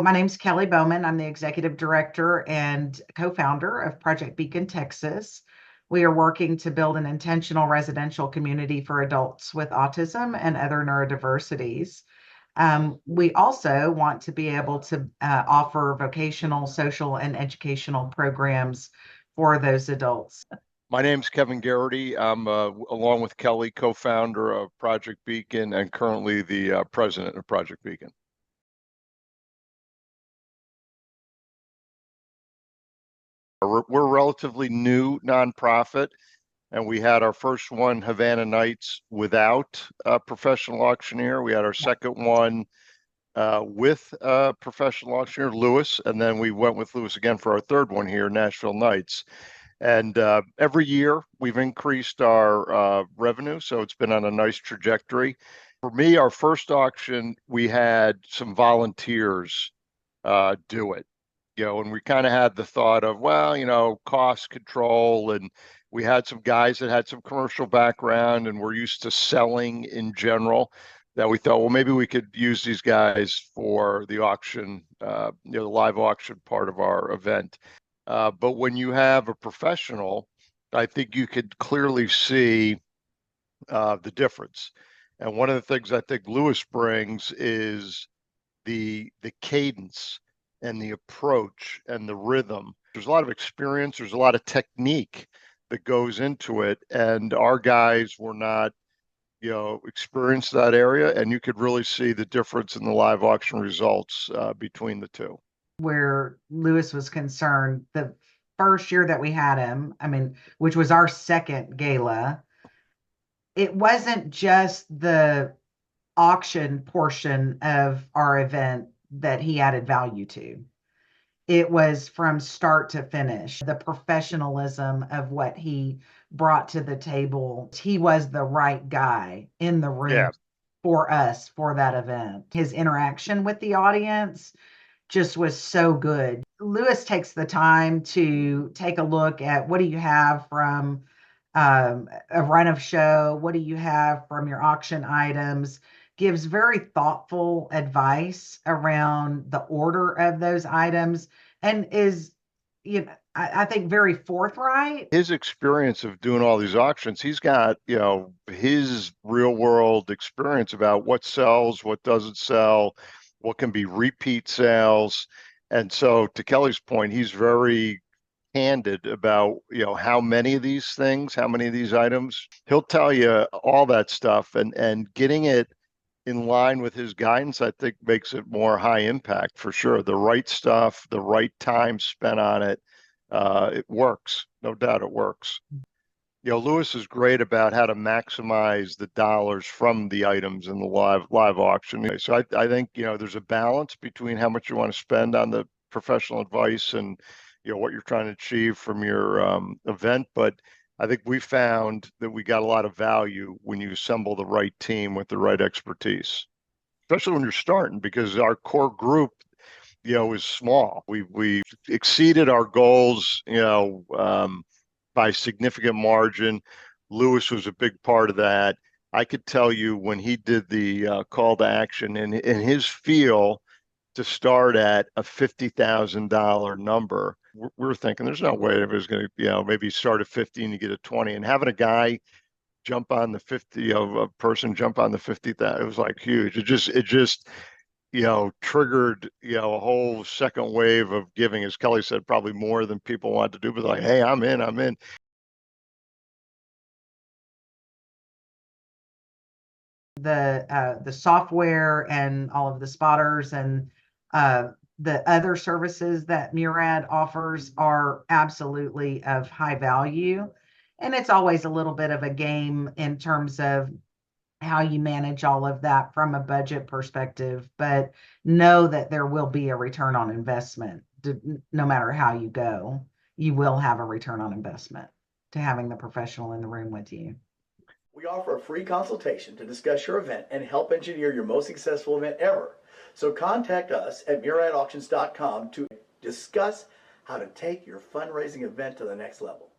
My name's Kelly Baughman. I'm the executive director and co-founder of Project Beacon, Texas. We are working to build an intentional residential community for adults with autism and other neurodiversities. We also want to be able to offer vocational, social, and educational programs for those adults. My name's Kevin Gerrity. I'm, along with Kelly, co-founder of Project Beacon and currently the president of Project Beacon. We're a relatively new nonprofit, and we had our first one, Havana Nights, without a professional auctioneer. We had our second one with a professional auctioneer, Louis, and then we went with Louis again for our third one here, Nashville Nights. And every year we've increased our revenue, so it's been on a nice trajectory. For me, our first auction, we had some volunteers do it. And we kind of had the thought of, well, cost control, and we had some guys that had some commercial background and were used to selling in general, that we thought, well, maybe we could use these guys for the auction, the live auction part of our event. But when you have a professional, I think you could clearly see the difference. And one of the things I think Louis brings is the cadence and the approach and the rhythm. There's a lot of experience, there's a lot of technique that goes into it, and our guys were not experienced that area, and you could really see the difference in the live auction results between the two. Where Louis was concerned, the first year that we had him, which was our second gala, it wasn't just the auction portion of our event that he added value to. It was from start to finish, the professionalism of what he brought to the table. He was the right guy in the room for us for that event. His interaction with the audience just was so good. Louis takes the time to take a look at, what do you have from a run of show? What do you have from your auction items? Gives very thoughtful advice around the order of those items, and is, I think, very forthright. His experience of doing all these auctions, he's got, his real world experience about what sells, what doesn't sell, what can be repeat sales. And so, to Kelly's point, he's very candid about, how many of these things, how many of these items. He'll tell you all that stuff, and getting it in line with his guidance, I think, makes it more high impact for sure. The right stuff, the right time spent on it, it works. No doubt it works. Louis is great about how to maximize the dollars from the items in the live auction. So I think, there's a balance between how much you want to spend on the professional advice and, what you're trying to achieve from your event. But I think we found that we got a lot of value when you assemble the right team with the right expertise, especially when you're starting, because our core group, is small. We exceeded our goals, by significant margin. Louis was a big part of that. I could tell you, when he did the call to action, and in his feel to start at a $50,000 number, we're thinking there's no way it was going to, maybe start at 15 to get a 20, and having a guy jump on the 50, a person jump on the 50,000, it was like huge. It just triggered, a whole second wave of giving, as Kelly said, probably more than people wanted to do, but like, hey, I'm in. The software and all of the spotters and the other services that Murad offers are absolutely of high value. And it's always a little bit of a game in terms of how you manage all of that from a budget perspective, but know that there will be a return on investment. No matter how you go, you will have a return on investment to having the professional in the room with you. We offer a free consultation to discuss your event and help engineer your most successful event ever. So contact us at muradauctions.com to discuss how to take your fundraising event to the next level.